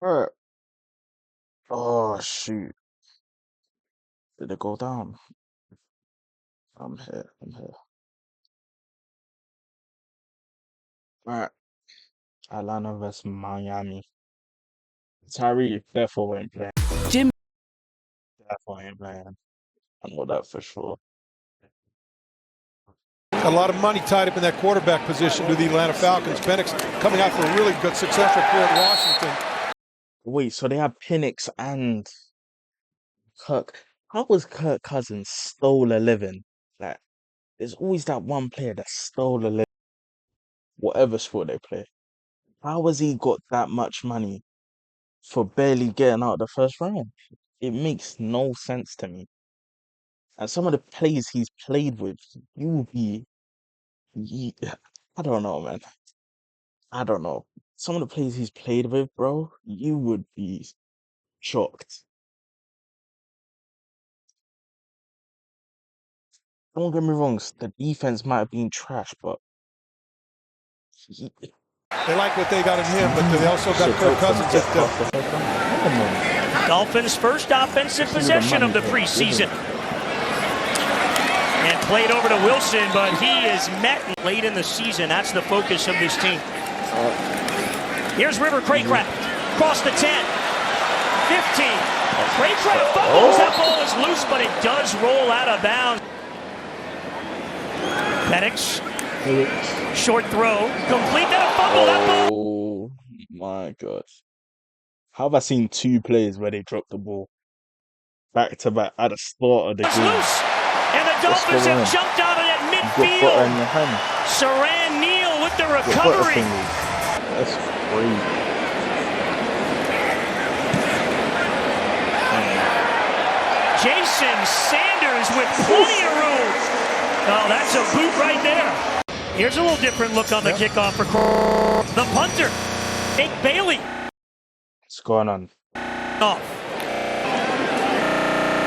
Alright. Oh shoot. Did it go down? I'm here. I'm here. Alright. Atlanta vs Miami. Tyree therefore ain't playing. Jim Therefore ain't playing. I know that for sure. A lot of money tied up in that quarterback position to the Atlanta Falcons. Penix coming out for a really good successful career at Washington. Wait, so they have Penix and Kirk. How was Kirk Cousins stole a living? Like, there's always that one player that stole a living, whatever sport they play. How has he got that much money for barely getting out of the first round? It makes no sense to me. And some of the players he's played with, you will be, you, I don't know, man. I don't know. Some of the players he's played with, bro, you would be shocked. Don't get me wrong, the defense might have been trash, but They like what they got in him, but they also got Kirk Cousins at Dolphins' first offensive possession of the preseason. And played over to Wilson, but he is met late in the season. That's the focus of this team. Here's River Craycraft. Across the 10. 15. Craycraft fumbles. That ball is loose, but it does roll out of bounds. Penix. Short throw. Complete. Then a fumble. That ball. Oh my gosh. How have I seen two players where they dropped the ball back to back at the start of the game? Loose. And the Dolphins have jumped on it at midfield. Saran Neal with the recovery. That's crazy. Jason Sanders with plenty of room. Oh, that's a boot right there. Here's a little different look on the kickoff for the punter, Jake Bailey. What's going on? Off.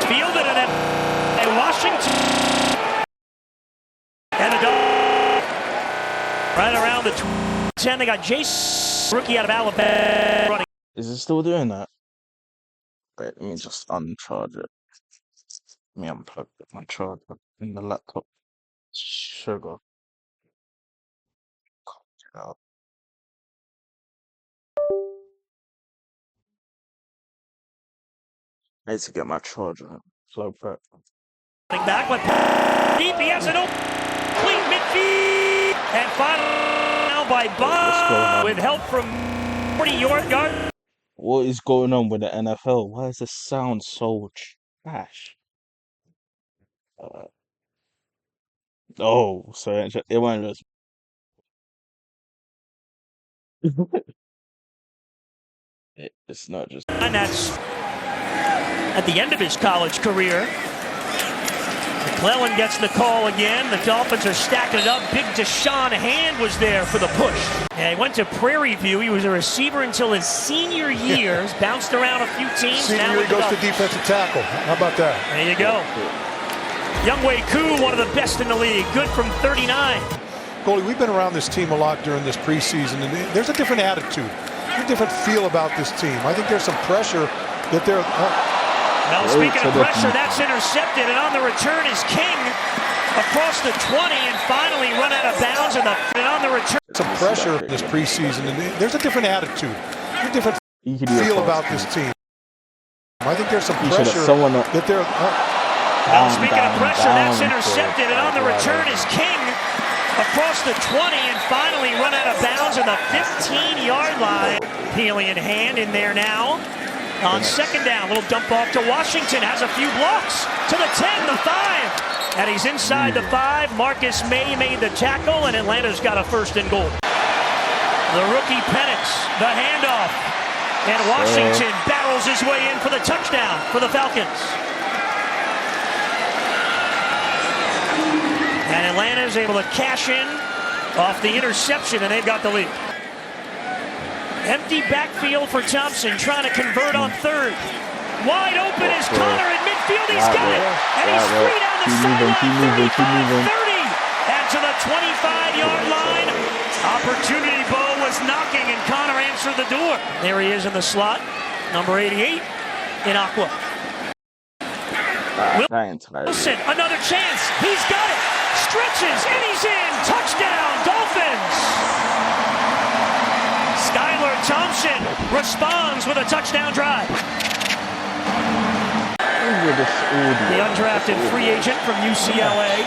Fielded it at Washington. And the Dolphins right around the 10. They got Jace, rookie out of Alabama, running. Is it still doing that? Wait, let me just uncharge it. Let me unplug my charger in the laptop. Sugar. Get out. I need to get my charger plugged back. Back with deep, he has an open clean midfield, and final now by Bob with help from 40-yard guard. What is going on with the NFL? Why does the sound so trash? Oh, so it won't just. It's not just. And that's at the end of his college career. McClellan gets the call again. The Dolphins are stacking it up. Big Deshaun Hand was there for the push. Yeah, he went to Prairie View. He was a receiver until his senior year. He's bounced around a few teams. Senior year, he goes to defensive tackle. How about that? There you go. Younghoe Koo, one of the best in the league. Good from 39. Goldie, we've been around this team a lot during this preseason, and there's a different attitude, a different feel about this team. I think there's some pressure that they're... Well, speaking of pressure, that's intercepted, and on the return is King across the 20, and finally run out of bounds, and on the return. Some pressure this preseason, and there's a different attitude, a different feel about this team. I think there's some pressure that they're... Well, speaking of pressure, that's intercepted, and on the return is King across the 20, and finally run out of bounds on the 15-yard line. Peely in hand in there now. On second down, little dump off to Washington, has a few blocks to the 10, the 5, and he's inside the 5. Marcus May made the tackle, and Atlanta's got a first and goal. The rookie Penix, the handoff, and Washington barrels his way in for the touchdown for the Falcons. And Atlanta's able to cash in off the interception, and they've got the lead. Empty backfield for Thompson, trying to convert on third. Wide open is Connor in midfield. He's got it. And he's free down the sideline. 35-30. And to the 25-yard line. Opportunity ball was was knocking, and Connor answered the door. There he is in the slot, number 88 in Aqua. Wilson, another chance. He's got it. Stretches, and he's in. Touchdown, Dolphins. Skylar Thompson responds with a touchdown drive. The undrafted free agent from UCLA.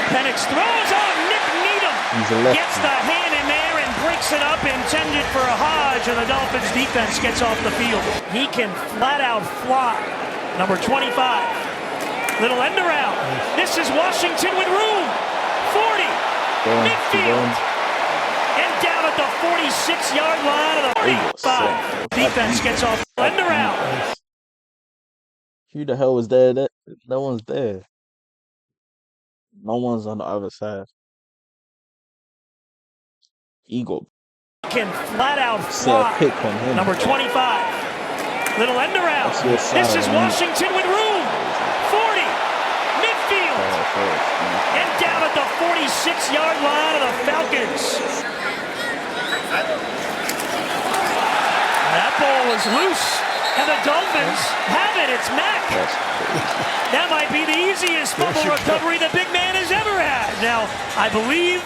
Penix throws on Nick Needham. Gets the hand in there and breaks it up, intended for a Hodge, and the Dolphins defense gets off the field. He can flat out fly. Number 25. Little end around. This is Washington with room. 40. Midfield. And down at the 46-yard line of the 45. Defense gets off. End around. Who the hell was there? No one's there. No one's on the other side. Eagle. Can flat out fly. Pick on him. Number 25. Little end around. This is Washington with room. 40. Midfield. And down at the 46-yard line of the Falcons. That ball is loose. And the Dolphins have it. It's Mack. That might be the easiest fumble recovery the big man has ever had. Now, I believe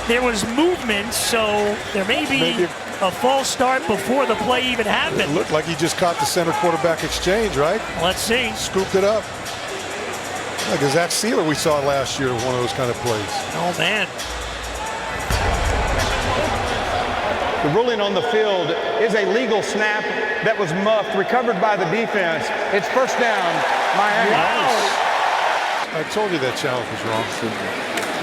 there was movement, so there may be a false start before the play even happened. It looked like he just caught the center quarterback exchange, right? Let's see. Scooped it up. Like Zach Sealer we saw last year, one of those kind of plays. Oh, man. The ruling on the field is a legal snap that was muffed, recovered by the defense. It's first down, Miami. Wow. I told you that challenge was wrong.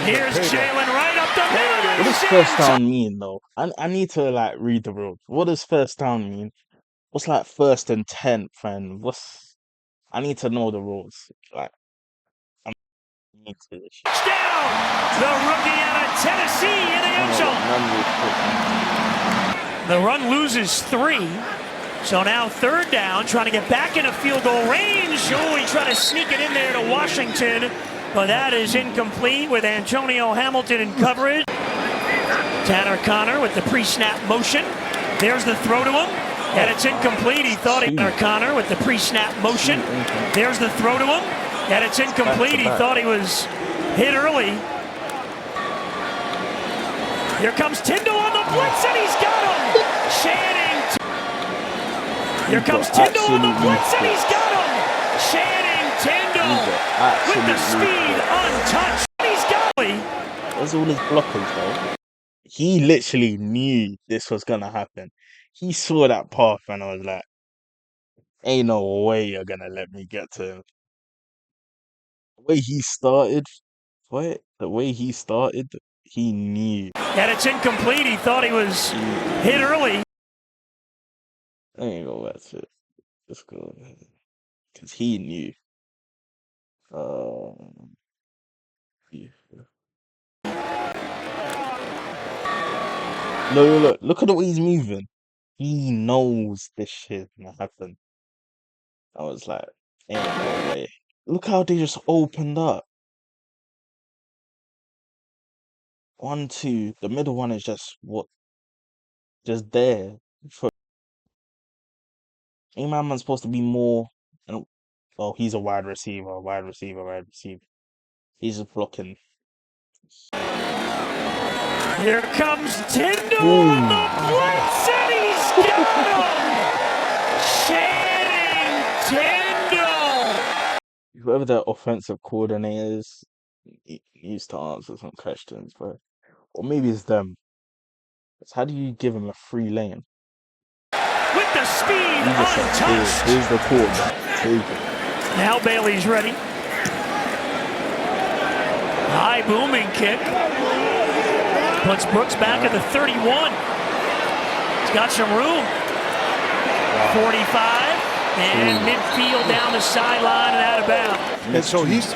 Here's Jalen right up the middle. What does first down mean, though? I need to, like, read the rules. What does first down mean? What's, like, 1st and 10th, and what's... I need to know the rules. Like, I need to... Down! The rookie out of Tennessee in the end zone. The run loses 3. So now 3rd down, trying to get back into field goal range. Oh, he tried to sneak it in there to Washington, but that is incomplete with Antonio Hamilton in coverage. Tanner Connor with the pre-snap motion. There's the throw to him, and it's incomplete. He thought Tanner Connor with the pre-snap motion. There's the throw to him, and it's incomplete. He thought he was hit early. Here comes Tyndall on the blitz, and he's got him. Channing. Here comes Tyndall on the blitz, and he's got him. Channing Tyndall with the speed untouched. He's got him. Where's all his blockers, though? He literally knew this was gonna happen. He saw that path, and I was like, "Ain't no way you're gonna let me get to him." The way he started, he knew. And it's incomplete. He thought he was hit early. I ain't go that's it. Let's go. Because he knew. Yeah. Look at the way he's moving. He knows this shit gonna happen. I was like, ain't no way. Look how they just opened up. 1, 2. The middle one is just there. Man's supposed to be more. Oh, he's a wide receiver. He's just blocking. Here comes Tyndall on the blitz, and he's got him. Channing Tyndall. Whoever the offensive coordinator is, he needs to answer some questions, bro. Or maybe it's them. How do you give him a free lane? With the speed untouched. Here's the quarterback. Now Bailey's ready. High booming kick. Puts Brooks back at the 31. He's got some room. 45. And midfield down the sideline and out of bounds. And so he's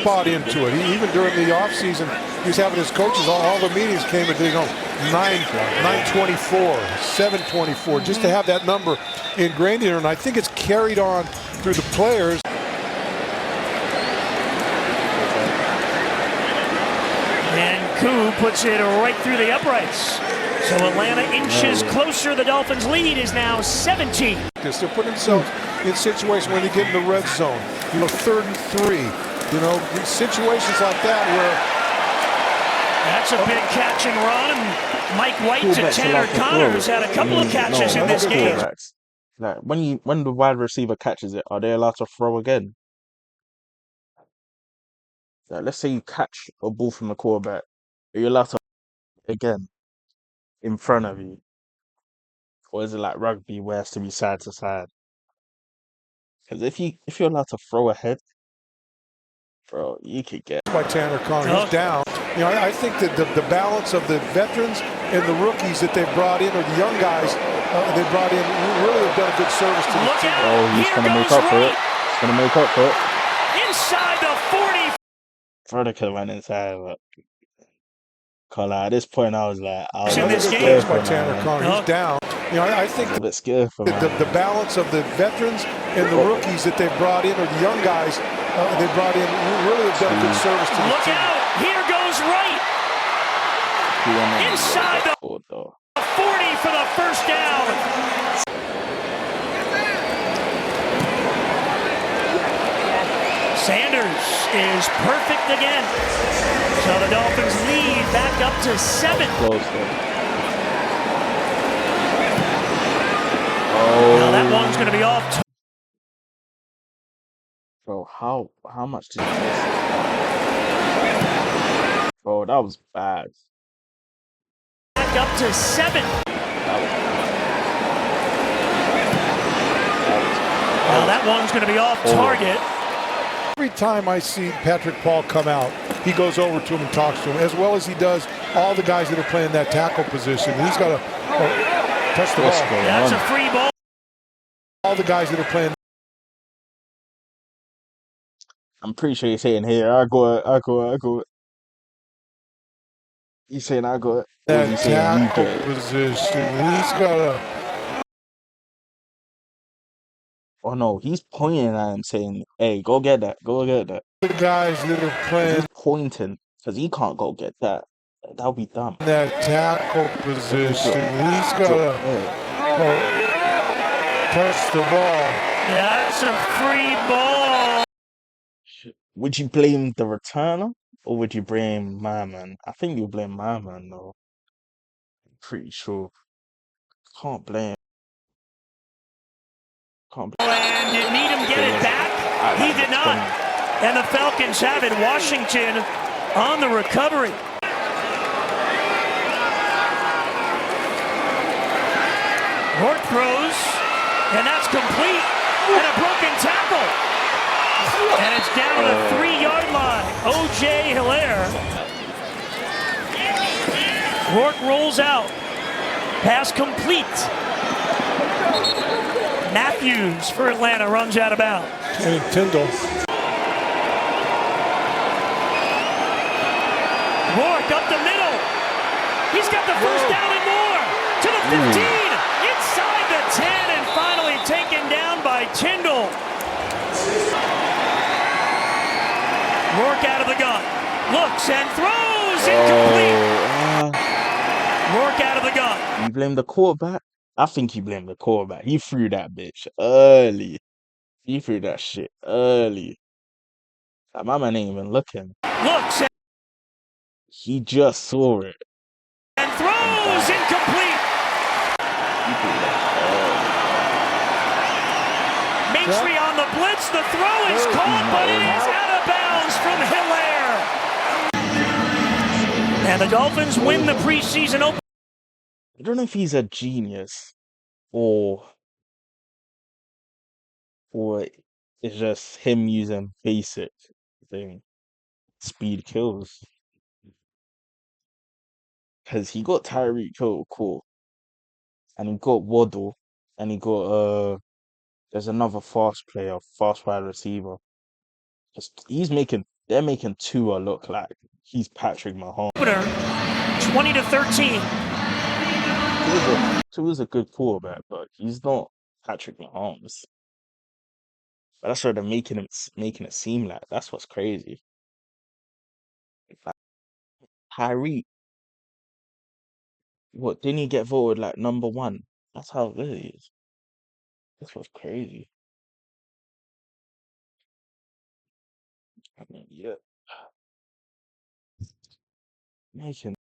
bought into it. Even during the offseason, he was having his coaches, all the meetings came at 924, 724, just to have that number ingrained in her. And I think it's carried on through the players. And Koo puts it right through the uprights. So Atlanta inches closer. The Dolphins' lead is now 17. They're putting themselves in situations when they get in the red zone. 3rd and 3. Situations like that where... That's a big catch and run. And Mike White to Tanner Connor's had a couple of catches in this game. Like when the wide receiver catches it, are they allowed to throw again? Like, let's say you catch a ball from the quarterback, are you allowed to again in front of you, or is it like rugby where it has to be side to side? Because if you're allowed to throw ahead, bro, you could get by Tanner Connor. He's down. I think that the balance of the veterans and the rookies that they brought in, or the young guys they brought in, really have done a good service to the team. Oh, he's going to make up for it. He's going to make up for it. Inside the 40. Further could have went inside, but at this point, I was scared by Tanner Connor. He's down. I think a bit scared for the balance of the veterans and the rookies that they brought in, or the young guys they brought in, really have done a good service to the team. Look out! Here goes Wright. Inside the 40 for the first down. Sanders is perfect again. So the Dolphins lead back up to 7. Close, Now that one's going to be off. Bro, how much did you miss? Bro, that was bad. Back up to 7. Now that one's going to be off target. Every time I see Patrick Paul come out, he goes over to him and talks to him, as well as he does all the guys that are playing that tackle position. He's got to touch the ball. That's a free ball. All the guys that are playing. I'm pretty sure he's saying here, I got it. He's saying I got it. That tackle position. He's got a... Oh no, he's pointing at him saying, hey, go get that. Go get that. The guys that are playing. He's pointing because he can't go get that. That'll be dumb. That tackle position. He's got to touch the ball. That's a free ball. Would you blame the returner or would you blame my man? I think you blame my man though. I'm pretty sure. Can't blame. And did Needham get it back? He did not. And the Falcons have it. Washington on the recovery. Rourke throws, and that's complete. And a broken tackle. And it's down to the 3-yard line. O.J. Hilaire. Rourke rolls out. Pass complete. Matthews for Atlanta runs out of bounds. And Tyndall. Rourke up the middle. He's got the first down and more. To the 15. Inside the 10 and finally taken down by Tyndall. Rourke out of the gun. Looks and throws. Incomplete. Rourke out of the gun. You blame the quarterback? I think you blame the quarterback. He threw that bitch early. He threw that shit early. Like, my man ain't even looking. Looks and he just saw it. And throws incomplete. He threw that early. Matry on the blitz. The throw is caught, but it is out of bounds from Hilaire. And the Dolphins win the preseason opener. I don't know if he's a genius or it's just him using basic thing. Speed kills. Because he got Tyreek Hill, cool. And he got Waddle. And he got there's another fast player, fast wide receiver. They're making Tua look like he's Patrick Mahomes. 20-13. Tua's a good quarterback, but he's not Patrick Mahomes. But that's what they're making it seem like. That's what's crazy. Tyreek, what, didn't he get voted like #1? That's how good he is. This was crazy. I mean, yeah. Making